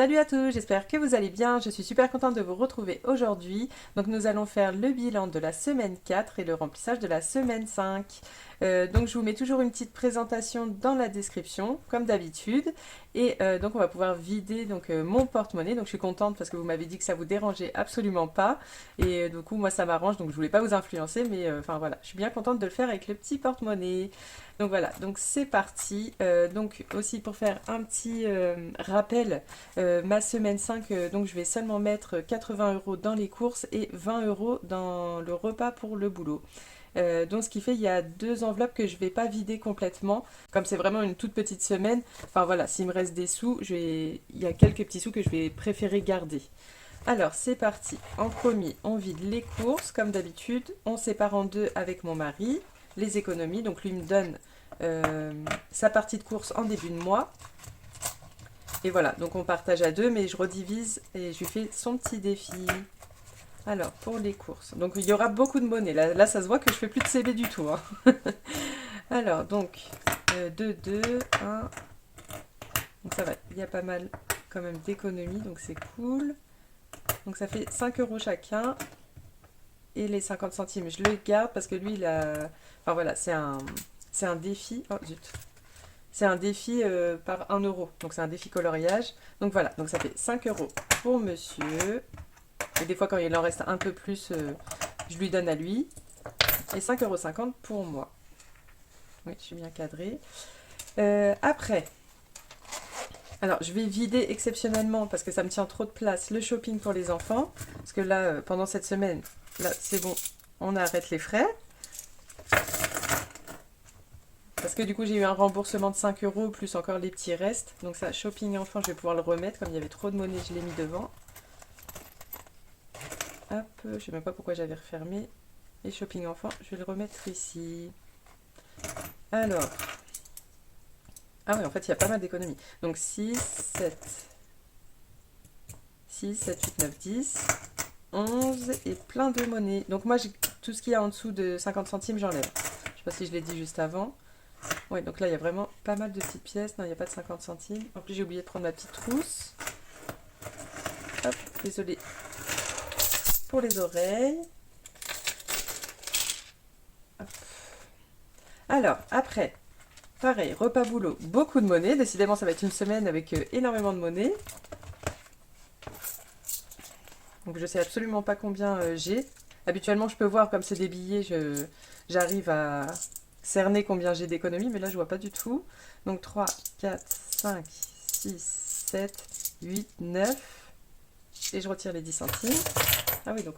Salut à tous, j'espère que vous allez bien. Je suis super contente de vous retrouver aujourd'hui. Donc nous allons faire le bilan de la semaine 4 et le remplissage de la semaine 5. Donc je vous mets toujours une petite présentation dans la description, comme d'habitude. Et donc on va pouvoir vider mon porte-monnaie. Donc je suis contente parce que vous m'avez dit que ça vous dérangeait absolument pas. Et du coup moi ça m'arrange, donc je voulais pas vous influencer. Mais enfin voilà, je suis bien contente de le faire avec le petit porte-monnaie. Donc voilà, donc c'est parti. Donc aussi pour faire un petit rappel. Ma semaine 5, donc je vais seulement mettre 80 € dans les courses et 20 € dans le repas pour le boulot. Donc ce qui fait il y a deux enveloppes que je vais pas vider complètement. Comme c'est vraiment une toute petite semaine, enfin voilà, s'il me reste des sous, il y a quelques petits sous que je vais préférer garder. Alors c'est parti. En premier, on vide les courses comme d'habitude. On sépare en deux avec mon mari les économies. Donc lui me donne sa partie de course en début de mois. Et voilà, donc on partage à deux, mais je redivise et je lui fais son petit défi. Alors, pour les courses. Donc, il y aura beaucoup de monnaie. Là ça se voit que je fais plus de CB du tout, hein. Alors, donc, 2, 2, 1. Donc, ça va. Il y a pas mal quand même d'économies, donc c'est cool. Donc, ça fait 5 € chacun. Et les 50 centimes, je le garde parce que lui, il a... Enfin, voilà, c'est un défi. Oh, zut. C'est un défi par 1 €. Donc c'est un défi coloriage. Donc voilà, donc ça fait 5 € pour monsieur. Et des fois quand il en reste un peu plus, je lui donne à lui. Et 5,50 € pour moi. Oui, je suis bien cadrée. Après, alors je vais vider exceptionnellement parce que ça me tient trop de place le shopping pour les enfants. Parce que là, pendant cette semaine, là c'est bon, on arrête les frais. Parce que du coup, j'ai eu un remboursement de 5 € plus encore les petits restes. Donc ça, shopping enfant, je vais pouvoir le remettre. Comme il y avait trop de monnaie, je l'ai mis devant. Hop, je sais même pas pourquoi j'avais refermé. Et shopping enfant, je vais le remettre ici. Alors. Ah oui, en fait, il y a pas mal d'économies. Donc 6, 7. 6, 7, 8, 9, 10. 11 et plein de monnaie. Donc moi, tout ce qu'il y a en dessous de 50 centimes, j'enlève. Je sais pas si je l'ai dit juste avant. Ouais, donc là, il y a vraiment pas mal de petites pièces. Non, il n'y a pas de 50 centimes. En plus, j'ai oublié de prendre ma petite trousse. Hop, désolé pour les oreilles. Hop. Alors, après, pareil, repas boulot, beaucoup de monnaie. Décidément, ça va être une semaine avec énormément de monnaie. Donc, je sais absolument pas combien j'ai. Habituellement, je peux voir, comme c'est des billets, j'arrive à cerner combien j'ai d'économies, mais là, je vois pas du tout. Donc, 3, 4, 5, 6, 7, 8, 9. Et je retire les 10 centimes. Ah oui, donc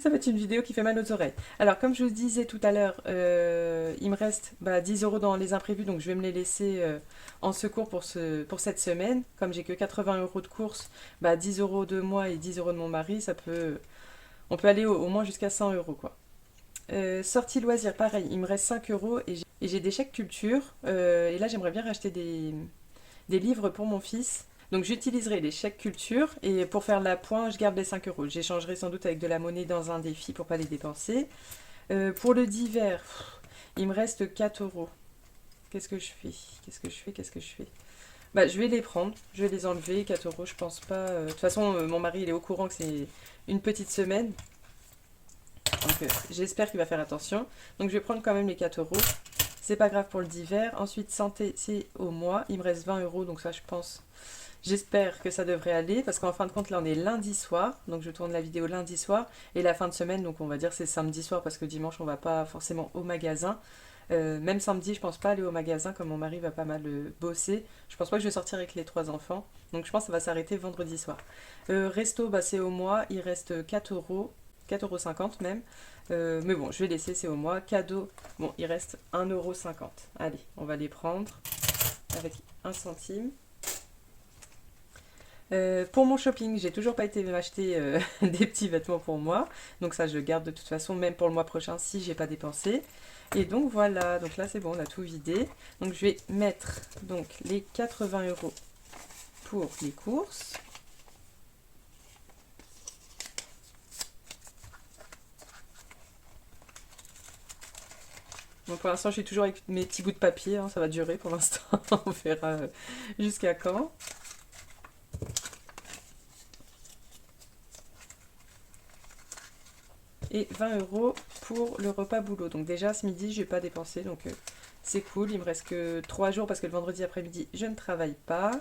ça va être une vidéo qui fait mal aux oreilles. Alors, comme je vous disais tout à l'heure, il me reste 10 € dans les imprévus, donc je vais me les laisser en secours pour cette semaine. Comme j'ai que 80 € de course, 10 € de moi et 10 € de mon mari, on peut aller au moins jusqu'à 100 € quoi. Sortie loisirs, pareil, il me reste 5 € et j'ai des chèques culture. Et là, j'aimerais bien racheter des livres pour mon fils. Donc j'utiliserai les chèques culture et pour faire la pointe, je garde les 5 €. J'échangerai sans doute avec de la monnaie dans un défi pour pas les dépenser. Pour le divers, il me reste 4 €. Qu'est-ce que je fais? Qu'est-ce que je fais? Je vais les prendre, je vais les enlever. 4 € je pense pas. De toute façon, mon mari il est au courant que c'est une petite semaine. Donc j'espère qu'il va faire attention. Donc je vais prendre quand même les 4 €. C'est pas grave pour le divers. Ensuite, santé, c'est au mois. Il me reste 20 €, donc ça je pense. J'espère que ça devrait aller parce qu'en fin de compte là on est lundi soir, donc je tourne la vidéo lundi soir et la fin de semaine donc on va dire c'est samedi soir parce que dimanche on va pas forcément au magasin. Même samedi je pense pas aller au magasin comme mon mari va pas mal bosser. Je pense pas que je vais sortir avec les trois enfants, donc je pense que ça va s'arrêter vendredi soir. Resto c'est au mois, il reste 4 €, 4,50 € même. Mais bon je vais laisser, c'est au mois. Cadeau, bon il reste 1,50 €. Allez on va les prendre avec 1 centime. Pour mon shopping, j'ai toujours pas été m'acheter des petits vêtements pour moi. Donc ça, je garde de toute façon, même pour le mois prochain, si j'ai pas dépensé. Et donc voilà, donc là c'est bon, on a tout vidé. Donc je vais mettre donc les 80 € pour les courses. Donc pour l'instant, je suis toujours avec mes petits bouts de papier, hein, ça va durer pour l'instant. On verra jusqu'à quand. et 20 € pour le repas boulot. Donc déjà ce midi je n'ai pas dépensé, donc c'est cool. Il me reste que 3 jours parce que le vendredi après-midi je ne travaille pas.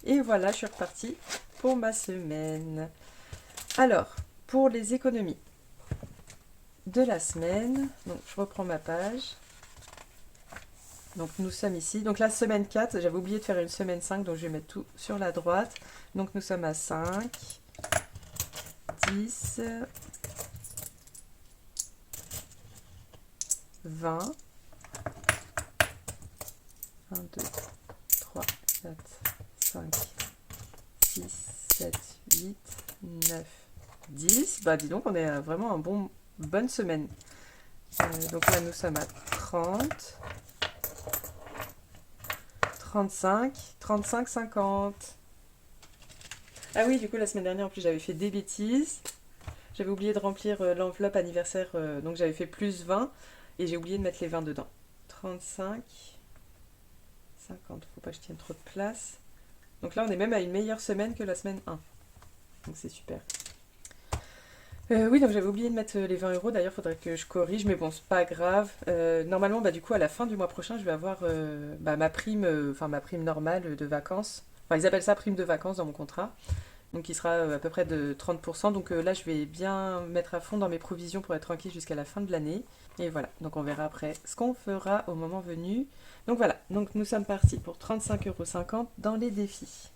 Et voilà, je suis repartie pour ma semaine. Alors, pour les économies de la semaine, donc je reprends ma page. Donc nous sommes ici. Donc la semaine 4, j'avais oublié de faire une semaine 5, donc je vais mettre tout sur la droite. Donc nous sommes à 5, 10, 20, 1, 2, 3, 4, 5, 6, 7, 8, 9, 10. Bah dis donc, on est vraiment un bonne semaine. Donc là nous sommes à 30, 35, 35, 50. Ah oui, du coup la semaine dernière en plus j'avais fait des bêtises. J'avais oublié de remplir l'enveloppe anniversaire, donc j'avais fait plus 20 et j'ai oublié de mettre les 20 dedans. 35, 50, faut pas que je tienne trop de place. Donc là on est même à une meilleure semaine que la semaine 1. Donc c'est super. Oui, donc j'avais oublié de mettre les 20 €. D'ailleurs, il faudrait que je corrige, mais bon, c'est pas grave. Normalement, bah, du coup, à la fin du mois prochain, je vais avoir bah, ma prime, ma prime normale de vacances. Enfin, ils appellent ça prime de vacances dans mon contrat. Donc, qui sera à peu près de 30%. Donc là, je vais bien mettre à fond dans mes provisions pour être tranquille jusqu'à la fin de l'année. Et voilà, donc on verra après ce qu'on fera au moment venu. Donc voilà, donc nous sommes partis pour 35,50 € dans les défis.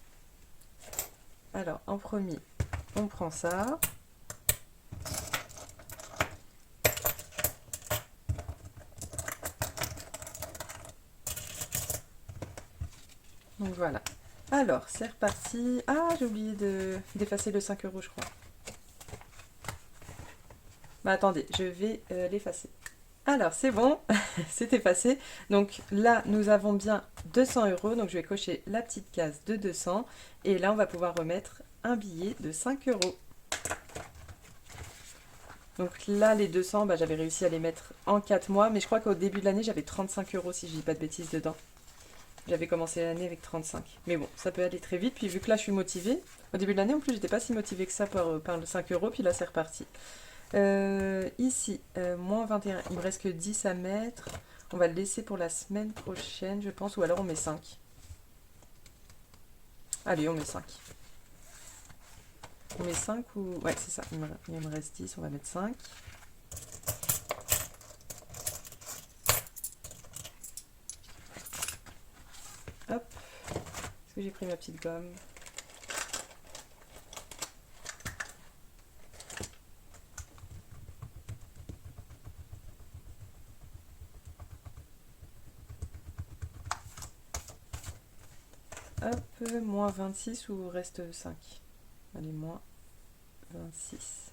Alors, en premier, on prend ça. Donc voilà. Alors, c'est reparti. Ah, j'ai oublié d'effacer le 5 € je crois. Bah attendez, je vais l'effacer. Alors, c'est bon, c'est effacé. Donc là, nous avons bien 200 €. Donc je vais cocher la petite case de 200. Et là, on va pouvoir remettre un billet de 5 €. Donc là, les 200, bah, j'avais réussi à les mettre en 4 mois. Mais je crois qu'au début de l'année, j'avais 35 € si je dis pas de bêtises dedans. J'avais commencé l'année avec 35. Mais bon, ça peut aller très vite. Puis vu que là, je suis motivée. Au début de l'année, en plus, j'étais pas si motivée que ça par le 5 €. Puis là, c'est reparti. Ici, moins 21. Il me reste que 10 à mettre. On va le laisser pour la semaine prochaine, je pense. Ou alors on met 5. Allez, on met 5. On met 5 ou... Ouais, c'est ça. Il me reste 10. On va mettre 5. Hop. Est-ce que j'ai pris ma petite gomme? Hop, moins 26 ou reste 5? Allez, moins 26.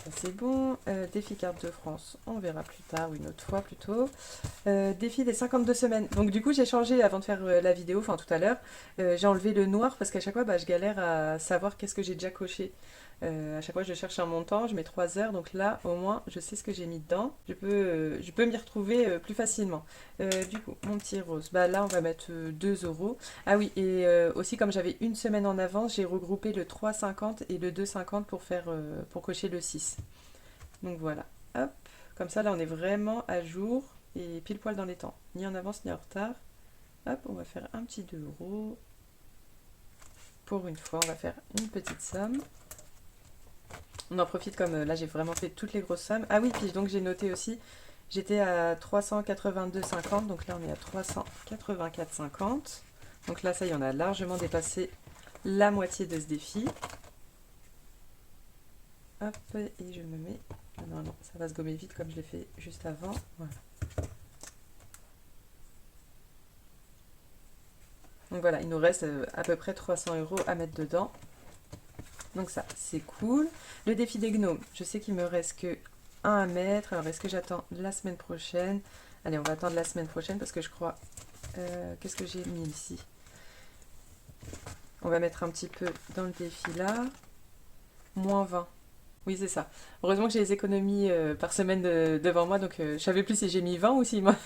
Ça c'est bon. Défi carte de France, on verra plus tard ou une autre fois plutôt. Défi des 52 semaines. Donc du coup j'ai changé avant de faire la vidéo, enfin tout à l'heure. J'ai enlevé le noir parce qu'à chaque fois bah, je galère à savoir qu'est-ce que j'ai déjà coché. À chaque fois je cherche un montant, je mets 3 heures. Donc là au moins je sais ce que j'ai mis dedans. Je peux m'y retrouver plus facilement. Du coup mon petit rose, bah là on va mettre 2 €. Ah oui, et aussi comme j'avais une semaine en avance, j'ai regroupé le 3,50 et le 2,50 pour cocher le 6. Donc voilà, hop, comme ça là on est vraiment à jour et pile poil dans les temps, ni en avance ni en retard. Hop, on va faire un petit 2 €. Pour une fois, on va faire une petite somme. On en profite comme là j'ai vraiment fait toutes les grosses sommes. Ah oui, puis donc j'ai noté aussi, j'étais à 382,50, donc là on est à 384,50. Donc là ça y est, on a largement dépassé la moitié de ce défi. Hop, et je me mets... Non, non, ça va se gommer vite comme je l'ai fait juste avant. Voilà. Donc voilà, il nous reste à peu près 300 € à mettre dedans. Donc ça, c'est cool. Le défi des gnomes, je sais qu'il me reste que 1 à mettre. Alors, est-ce que j'attends la semaine prochaine? Allez, on va attendre la semaine prochaine parce que je crois... qu'est-ce que j'ai mis ici? On va mettre un petit peu dans le défi là. Moins 20. Oui, c'est ça. Heureusement que j'ai les économies par semaine devant moi, donc je savais plus si j'ai mis 20 ou si moi.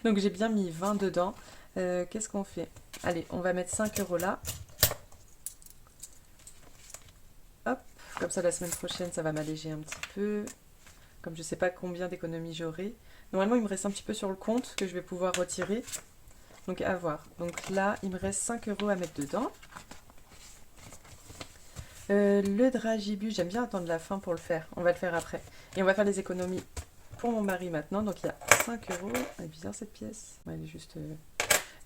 Donc j'ai bien mis 20 dedans. Qu'est-ce qu'on fait? Allez, on va mettre 5 € là. Hop, comme comme ça la semaine prochaine ça va m'alléger un petit peu. Comme je sais pas combien d'économies j'aurai. Normalement il me reste un petit peu sur le compte que je vais pouvoir retirer. Donc à voir. Donc là il me reste 5 € à mettre dedans. Le dragibus, j'aime bien attendre la fin pour le faire. On va le faire après. Et on va faire les économies pour mon mari maintenant. Donc il y a 5 €. Elle est bizarre cette pièce. Ouais, elle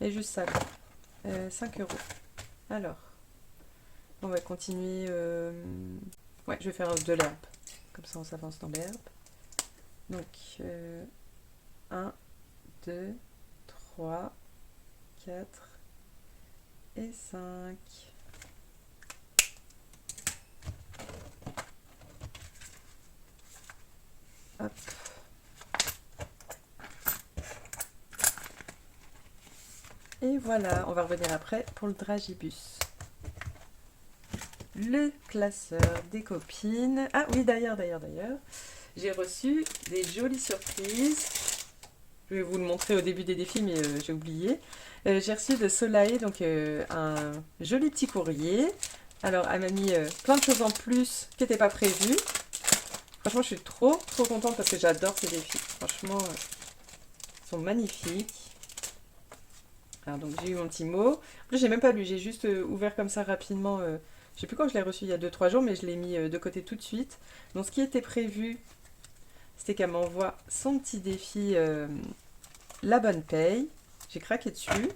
est juste sale. 5 €. Alors, on va continuer. Ouais, je vais faire de l'herbe. Comme ça on s'avance dans l'herbe. Donc 1, 2, 3, 4 et 5. Hop. Et voilà, on va revenir après pour le dragibus. Le classeur des copines. Ah oui, d'ailleurs, j'ai reçu des jolies surprises. Je vais vous le montrer au début des défis, mais j'ai oublié. J'ai reçu de Soleil donc un joli petit courrier. Alors, elle m'a mis plein de choses en plus qui n'étaient pas prévues. Franchement, je suis trop contente parce que j'adore ces défis. Franchement, ils sont magnifiques. Alors, donc, j'ai eu mon petit mot. En plus, j'ai même pas lu, j'ai juste ouvert comme ça rapidement. Je sais plus quand je l'ai reçu, il y a 2-3 jours, mais je l'ai mis de côté tout de suite. Donc, ce qui était prévu, c'était qu'elle m'envoie son petit défi, la bonne paye. J'ai craqué dessus.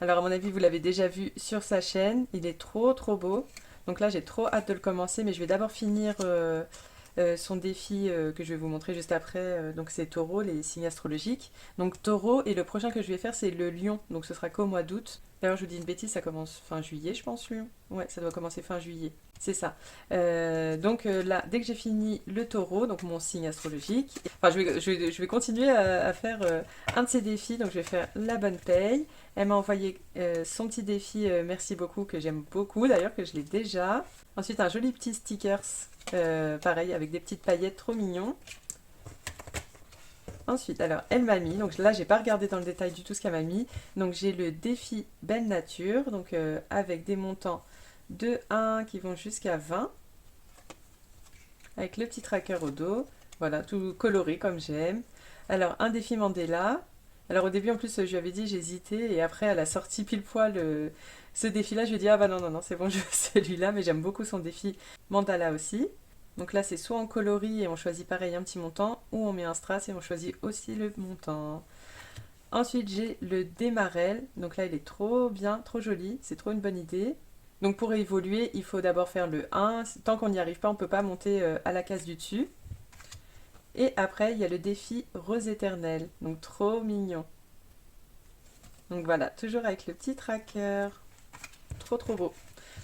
Alors à mon avis, vous l'avez déjà vu sur sa chaîne. Il est trop beau. Donc là, j'ai trop hâte de le commencer. Mais je vais d'abord finir son défi que je vais vous montrer juste après. Donc c'est Taureau, les signes astrologiques. Donc Taureau, et le prochain que je vais faire, c'est le Lion. Donc ce sera qu'au mois d'août. D'ailleurs, je vous dis une bêtise, ça commence fin juillet, je pense, Lion. Ouais, ça doit commencer fin juillet. C'est ça. Donc là, dès que j'ai fini le Taureau, donc mon signe astrologique, enfin je vais continuer à faire un de ces défis. Donc je vais faire la bonne paye. Elle m'a envoyé son petit défi, merci beaucoup, que j'aime beaucoup d'ailleurs, que je l'ai déjà. Ensuite un joli petit stickers, pareil, avec des petites paillettes trop mignons. Ensuite, alors, elle m'a mis, donc là, j'ai pas regardé dans le détail du tout ce qu'elle m'a mis. Donc, j'ai le défi Belle Nature, donc avec des montants de 1 qui vont jusqu'à 20. Avec le petit tracker au dos. Voilà, tout coloré comme j'aime. Alors, un défi Mandela. Alors, au début, en plus, je lui avais dit, j'hésitais. Et après, elle a sorti pile poil ce défi-là. Je lui ai dit, ah bah non, c'est bon, je veux celui-là. Mais j'aime beaucoup son défi Mandala aussi. Donc là, c'est soit en coloris et on choisit pareil un petit montant, ou on met un strass et on choisit aussi le montant. Ensuite, j'ai le démarrel. Donc là, il est trop bien, trop joli. C'est trop une bonne idée. Donc pour évoluer, il faut d'abord faire le 1. Tant qu'on n'y arrive pas, on ne peut pas monter à la case du dessus. Et après, il y a le défi Rose éternelle. Donc trop mignon. Donc voilà, toujours avec le petit tracker. Trop beau.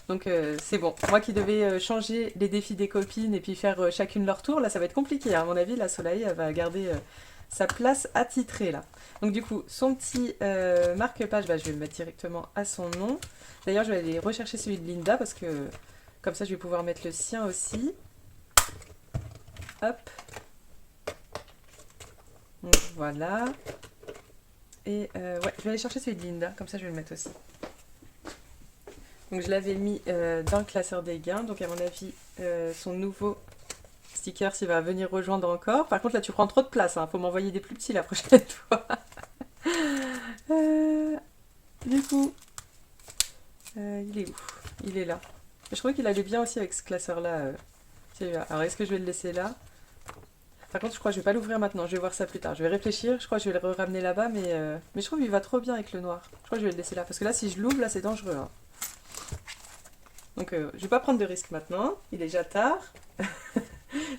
Donc c'est bon. Moi qui devais changer les défis des copines et puis faire chacune leur tour, là ça va être compliqué. À mon avis, la Soleil elle va garder sa place attitrée là. Donc du coup, son petit marque-page, bah, je vais le mettre directement à son nom. D'ailleurs, je vais aller rechercher celui de Linda parce que comme ça je vais pouvoir mettre le sien aussi. Hop. Donc voilà. Et ouais, je vais aller chercher celui de Linda, comme ça je vais le mettre aussi. Donc je l'avais mis dans le classeur des gains. Donc à mon avis, son nouveau sticker, il va venir rejoindre encore. Par contre là tu prends trop de place, hein. Faut m'envoyer des plus petits la prochaine fois. Du coup, il est où? Il est là. Je trouvais qu'il allait bien aussi avec ce classeur là. Alors est-ce que je vais le laisser là? Par contre je crois que je vais pas l'ouvrir maintenant, je vais voir ça plus tard. Je vais réfléchir, je crois que je vais le ramener là-bas, mais je trouve qu'il va trop bien avec le noir. Je crois que je vais le laisser là. Parce que là si je l'ouvre, là c'est dangereux, hein. Donc je vais pas prendre de risque maintenant, il est déjà tard.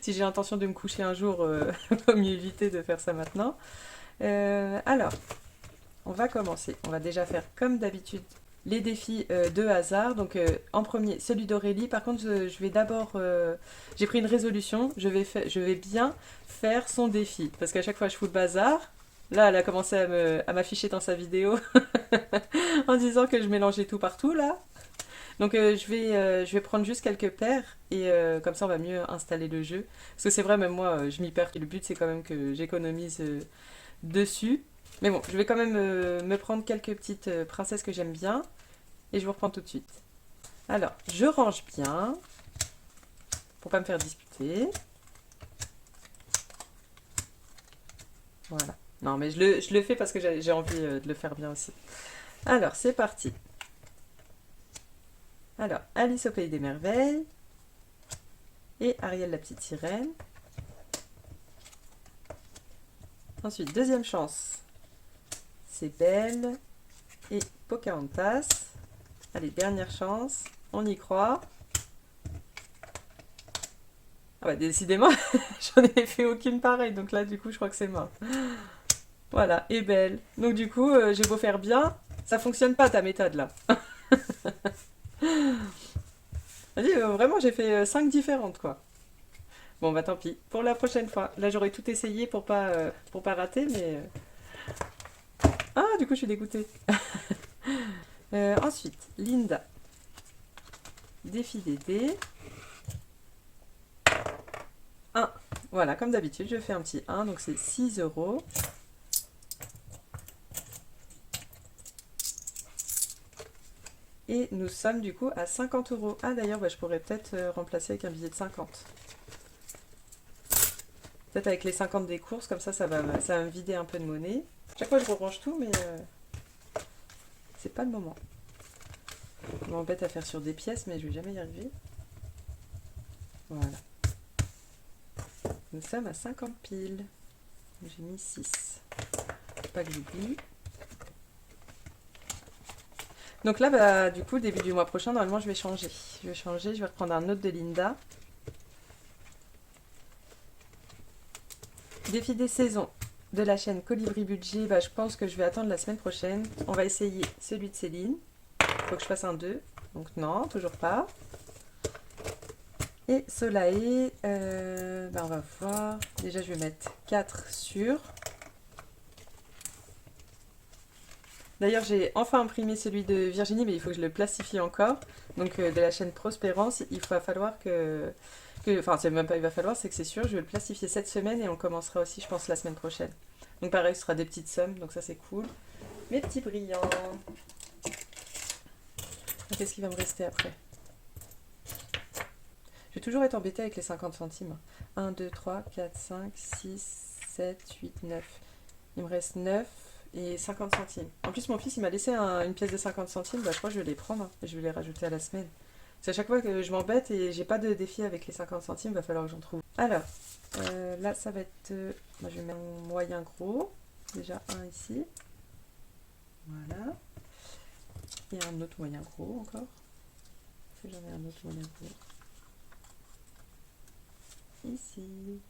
Si j'ai l'intention de me coucher un jour, vaut mieux éviter de faire ça maintenant. Alors, on va commencer. On va déjà faire comme d'habitude les défis de hasard. Donc en premier, celui d'Aurélie. Par contre, je vais d'abord... j'ai pris une résolution, je vais bien faire son défi. Parce qu'à chaque fois, je fous le bazar. Là, elle a commencé à m'afficher dans sa vidéo en disant que je mélangeais tout partout, là. Donc je vais prendre juste quelques paires et comme ça on va mieux installer le jeu. Parce que c'est vrai, même moi je m'y perds. Et le but c'est quand même que j'économise dessus. Mais bon, je vais quand même me prendre quelques petites princesses que j'aime bien. Et je vous reprends tout de suite. Alors, je range bien. Pour pas me faire disputer. Voilà. Non, mais je le fais parce que j'ai envie de le faire bien aussi. Alors, c'est parti. Alors, Alice au Pays des Merveilles. Et Ariel la petite sirène. Ensuite, deuxième chance. C'est Belle et Pocahontas. Allez, dernière chance. On y croit. Ah bah décidément, j'en ai fait aucune pareille. Donc là, du coup, je crois que c'est mort. Voilà, et Belle. Donc du coup, j'ai beau faire bien, ça fonctionne pas ta méthode là. Vas-y, vraiment, j'ai fait 5 différentes quoi. Bon bah tant pis, pour la prochaine fois. Là, j'aurais tout essayé pour pas rater, mais... Ah, du coup, je suis dégoûtée. Ensuite, Linda. Défi des dés. 1. Voilà, comme d'habitude, je fais un petit 1, donc c'est 6 euros. Et nous sommes du coup à 50 euros. Ah d'ailleurs, bah, je pourrais peut-être remplacer avec un billet de 50. Peut-être avec les 50 des courses, comme ça va me vider un peu de monnaie. Chaque fois, je range tout, mais c'est pas le moment. Je m'embête à faire sur des pièces, mais je vais jamais y arriver. Voilà. Nous sommes à 50 piles. J'ai mis 6. Faut pas que j'oublie. Donc là, bah, du coup, début du mois prochain, normalement, je vais changer. Je vais reprendre un autre de Linda. Défi des saisons de la chaîne Colibri Budget, bah, je pense que je vais attendre la semaine prochaine. On va essayer celui de Céline. Faut que je fasse un 2. Donc non, toujours pas. Et Solae, bah, on va voir. Déjà, je vais mettre 4 sur. D'ailleurs, j'ai enfin imprimé celui de Virginie, mais il faut que je le plastifie encore. Donc, de la chaîne Prospérance, il va falloir enfin, c'est même pas il va falloir, c'est que c'est sûr, je vais le plastifier cette semaine et on commencera aussi, je pense, la semaine prochaine. Donc, pareil, ce sera des petites sommes, donc ça, c'est cool. Mes petits brillants. Qu'est-ce qui va me rester après? Je vais toujours être embêtée avec les 50 centimes. 1, 2, 3, 4, 5, 6, 7, 8, 9. Il me reste 9 et 50 centimes. En plus, mon fils, il m'a laissé une pièce de 50 centimes. Bah, je crois que je vais les prendre et je vais les rajouter à la semaine. C'est à chaque fois que je m'embête et j'ai pas de défi avec les 50 centimes, il va falloir que j'en trouve. Alors, là, ça va être... moi, je vais mettre un moyen gros. Déjà un ici. Voilà. Et un autre moyen gros encore. Si j'en ai un autre moyen gros. Ici.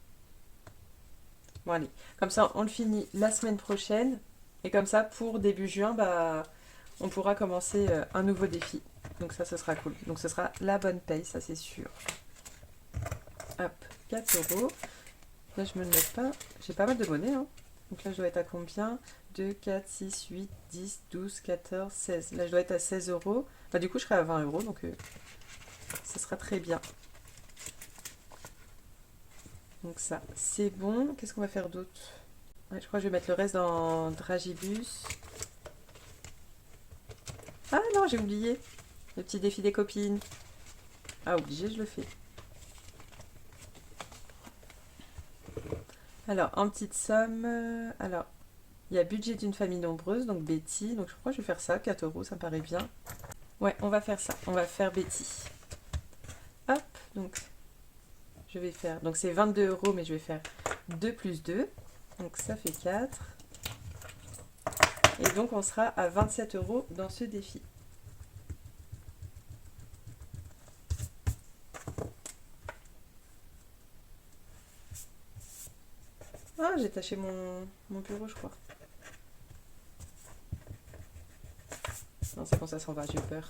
Bon, allez. Comme ça, on le finit la semaine prochaine. Et comme ça, pour début juin, bah, on pourra commencer un nouveau défi. Donc ça, ce sera cool. Donc ce sera la bonne paye, ça c'est sûr. Hop, 4 euros. Là, je me le note pas. J'ai pas mal de monnaie, hein. Donc là, je dois être à combien? 2, 4, 6, 8, 10, 12, 14, 16. Là, je dois être à 16 euros. Bah, du coup, je serai à 20 euros, donc ce sera très bien. Donc ça, c'est bon. Qu'est-ce qu'on va faire d'autre? Ouais, je crois que je vais mettre le reste dans Dragibus. Ah non, j'ai oublié. Le petit défi des copines. Ah, obligé, je le fais. Alors, en petite somme, alors, il y a budget d'une famille nombreuse, donc Betty. Donc, je crois que je vais faire ça, 4 euros, ça me paraît bien. Ouais, on va faire ça. On va faire Betty. Hop, donc, je vais faire... Donc, c'est 22 euros, mais je vais faire 2 plus 2. Donc, ça fait 4. Et donc, on sera à 27 euros dans ce défi. Ah, j'ai taché mon bureau, je crois. Non, c'est bon, ça s'en va, j'ai eu peur.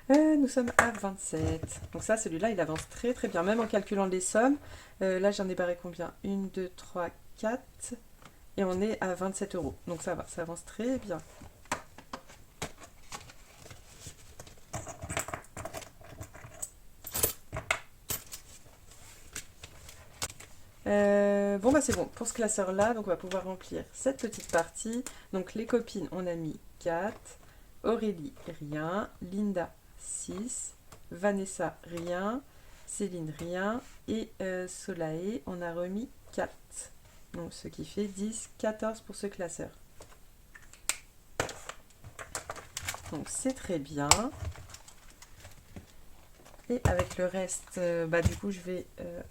Nous sommes à 27. Donc ça, celui-là, il avance très très bien, même en calculant les sommes. Là, j'en ai barré combien? 1, 2, 3, 4. Et on est à 27 euros. Donc ça va, ça avance très bien. Bon bah c'est bon, pour ce classeur-là, donc on va pouvoir remplir cette petite partie. Donc les copines, on a mis 4, Aurélie, rien, Linda, 6, Vanessa, rien, Céline, rien, et Solae, on a remis 4. Donc ce qui fait 10, 14 pour ce classeur. Donc c'est très bien. Et avec le reste, bah, du coup, je vais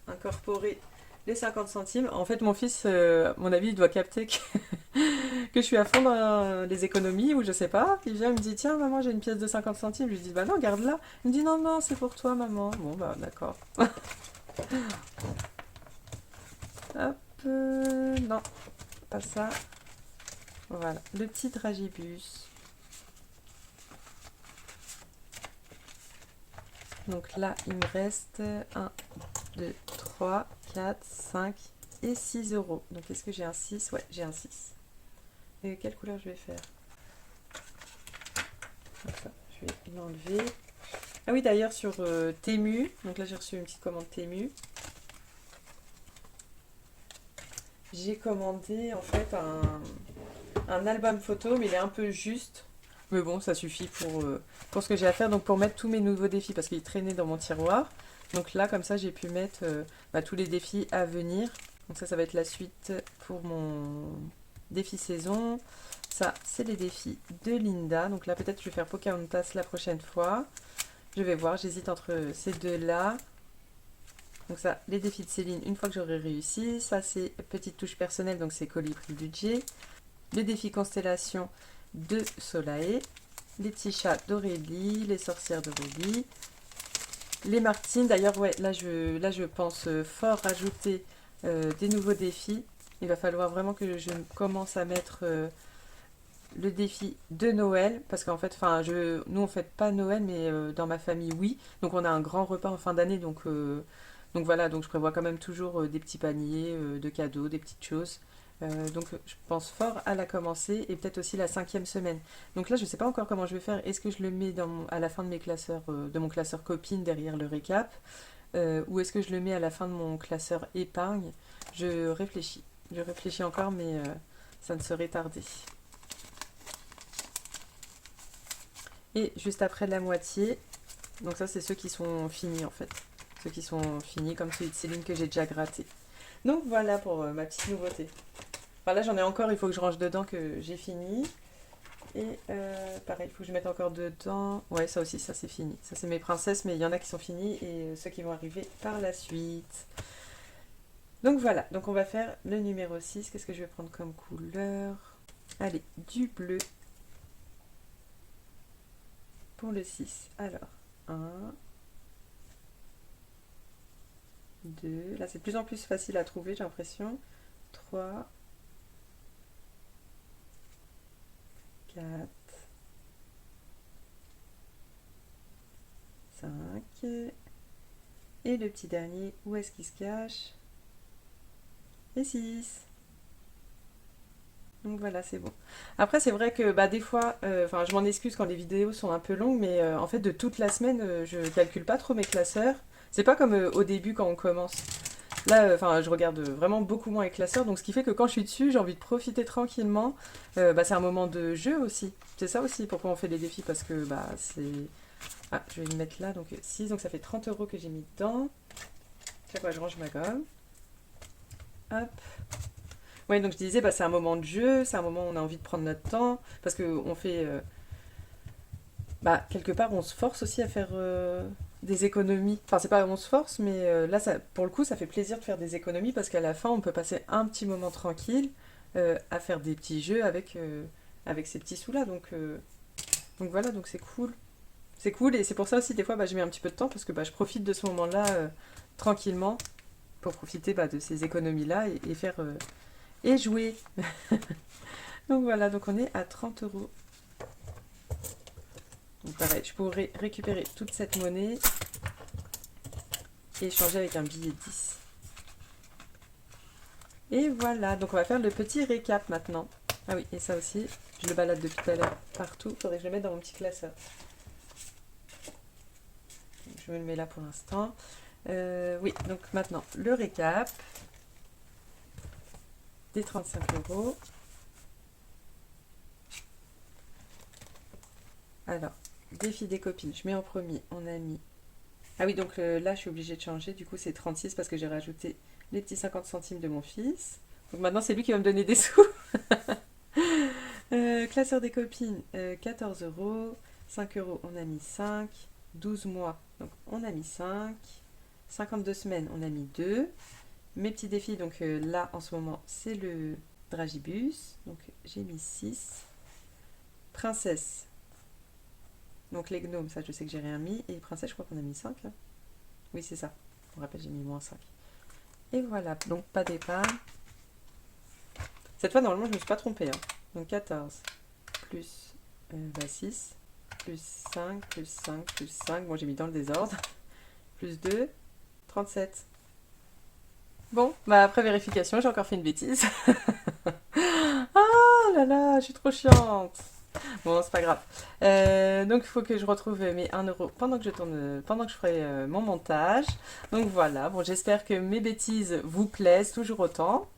incorporer les 50 centimes. En fait, mon fils, à mon avis, il doit capter que, que je suis à fond dans les économies ou je sais pas. Il vient, il me dit, tiens, maman, j'ai une pièce de 50 centimes. Je lui dis, bah non, garde-la. Il me dit, non, non, c'est pour toi, maman. Bon, bah d'accord. Hop, non, pas ça. Voilà, le petit dragibus. Donc là, il me reste 1, 2, 3, 4, 5 et 6 euros. Donc est-ce que j'ai un 6? Ouais, j'ai un 6. Et quelle couleur je vais faire? Comme ça, je vais l'enlever. Ah oui, d'ailleurs, sur Temu, donc là j'ai reçu une petite commande Temu. J'ai commandé en fait un album photo, mais il est un peu juste. Mais bon, ça suffit pour ce que j'ai à faire. Donc pour mettre tous mes nouveaux défis, parce qu'ils traînaient dans mon tiroir. Donc là, comme ça, j'ai pu mettre bah, tous les défis à venir. Donc ça va être la suite pour mon défi saison. Ça, c'est les défis de Linda. Donc là, peut-être je vais faire Pocahontas la prochaine fois. Je vais voir, j'hésite entre ces deux-là. Donc ça, les défis de Céline, une fois que j'aurai réussi. Ça, c'est petite touche personnelle, donc c'est Colibri Budget. Le défi Constellation de Solae. Les petits chats d'Aurélie, les sorcières d'Aurélie. Les Martines, d'ailleurs, ouais, là je pense fort rajouter des nouveaux défis. Il va falloir vraiment que je commence à mettre le défi de Noël, parce qu'en fait, nous on fête pas Noël, mais dans ma famille, oui. Donc on a un grand repas en fin d'année, donc voilà, donc je prévois quand même toujours des petits paniers de cadeaux, des petites choses. Donc je pense fort à la commencer et peut-être aussi la 5e semaine. Donc là je ne sais pas encore comment je vais faire. Est-ce que je le mets à la fin de mes classeurs, de mon classeur copine derrière le récap, ou est-ce que je le mets à la fin de mon classeur épargne? Je réfléchis. Je réfléchis encore, mais ça ne serait tardé. Et juste après la moitié, donc ça c'est ceux qui sont finis en fait. Ceux qui sont finis comme celui de Céline que j'ai déjà gratté. Donc voilà pour ma petite nouveauté. Enfin là j'en ai encore, il faut que je range dedans que j'ai fini. Et pareil, il faut que je mette encore dedans. Ouais, ça aussi, ça c'est fini. Ça c'est mes princesses, mais il y en a qui sont finis et ceux qui vont arriver par la suite. Donc voilà, donc on va faire le numéro 6. Qu'est-ce que je vais prendre comme couleur? Allez, du bleu pour le 6. Alors, 1, 2. Là c'est de plus en plus facile à trouver, j'ai l'impression. 3, 4, 5. Et le petit dernier, où est-ce qu'il se cache? Et 6. Donc voilà, c'est bon. Après, c'est vrai que bah, des fois, je m'en excuse quand les vidéos sont un peu longues, mais en fait, de toute la semaine, je calcule pas trop mes classeurs. C'est pas comme au début quand on commence. Là, je regarde vraiment beaucoup moins les classeurs, donc ce qui fait que quand je suis dessus, j'ai envie de profiter tranquillement. Bah, c'est un moment de jeu aussi. C'est ça aussi pourquoi on fait les défis, parce que bah, c'est... Ah, je vais le mettre là, donc 6, donc ça fait 30 euros que j'ai mis dedans. Chaque fois, je range ma gomme. Hop. Oui, donc je disais, bah, c'est un moment de jeu, c'est un moment où on a envie de prendre notre temps, parce qu'on fait... bah, quelque part, on se force aussi à faire des économies. Enfin, c'est pas on se force, mais là, ça, pour le coup, ça fait plaisir de faire des économies, parce qu'à la fin, on peut passer un petit moment tranquille à faire des petits jeux avec ces petits sous-là. Donc voilà, donc c'est cool. C'est cool, et c'est pour ça aussi, des fois, bah, je mets un petit peu de temps, parce que bah, je profite de ce moment-là tranquillement, pour profiter bah, de ces économies-là, et faire... et jouer. Donc voilà, donc on est à 30 euros. Donc pareil, je pourrais récupérer toute cette monnaie et échanger avec un billet de 10. Et voilà, donc on va faire le petit récap maintenant. Ah oui, et ça aussi, je le balade depuis tout à l'heure partout. Il faudrait que je le mette dans mon petit classeur. Donc, je me le mets là pour l'instant. Oui, donc maintenant, le récap. des 35 euros. Alors, défi des copines, je mets en premier, on a mis... Ah oui, donc là, je suis obligée de changer, du coup, c'est 36 parce que j'ai rajouté les petits 50 centimes de mon fils. Donc maintenant, c'est lui qui va me donner des sous. Classeur des copines, 14 euros. 5 euros, on a mis 5. 12 mois, donc on a mis 5. 52 semaines, on a mis 2. Mes petits défis, donc là, en ce moment, c'est le dragibus. Donc j'ai mis 6. Princesse, donc les gnomes, ça je sais que j'ai rien mis. Et princesse, je crois qu'on a mis 5 là. Oui, c'est ça. Je me rappelle, j'ai mis moins 5. Et voilà, donc pas d'épargne. Cette fois, normalement, je ne me suis pas trompée. Hein. Donc 14 plus 6, plus 5, plus 5, plus 5. Bon, j'ai mis dans le désordre. Plus 2, 37. Bon, bah après vérification, j'ai encore fait une bêtise. Ah là là, je suis trop chiante. Bon, c'est pas grave. Donc, il faut que je retrouve mes 1 euro pendant que je tourne, pendant que je ferai mon montage. Donc voilà, bon, j'espère que mes bêtises vous plaisent toujours autant.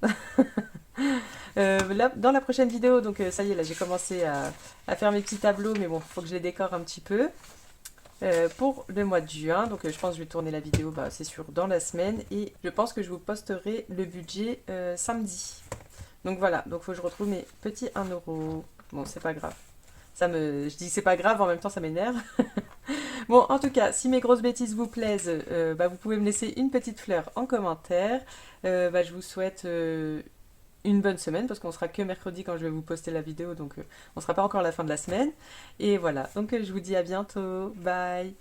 Là, dans la prochaine vidéo, donc ça y est, là j'ai commencé à faire mes petits tableaux, mais bon, il faut que je les décore un petit peu. Pour le mois de juin, donc je pense que je vais tourner la vidéo, bah, c'est sûr, dans la semaine, et je pense que je vous posterai le budget samedi. Donc voilà, donc il faut que je retrouve mes petits 1 euro. Bon, c'est pas grave. Je dis c'est pas grave, en même temps ça m'énerve. Bon, en tout cas, si mes grosses bêtises vous plaisent, bah, vous pouvez me laisser une petite fleur en commentaire. Bah, je vous souhaite une bonne semaine parce qu'on sera que mercredi quand je vais vous poster la vidéo, donc on sera pas encore à la fin de la semaine. Et voilà, donc je vous dis à bientôt. Bye!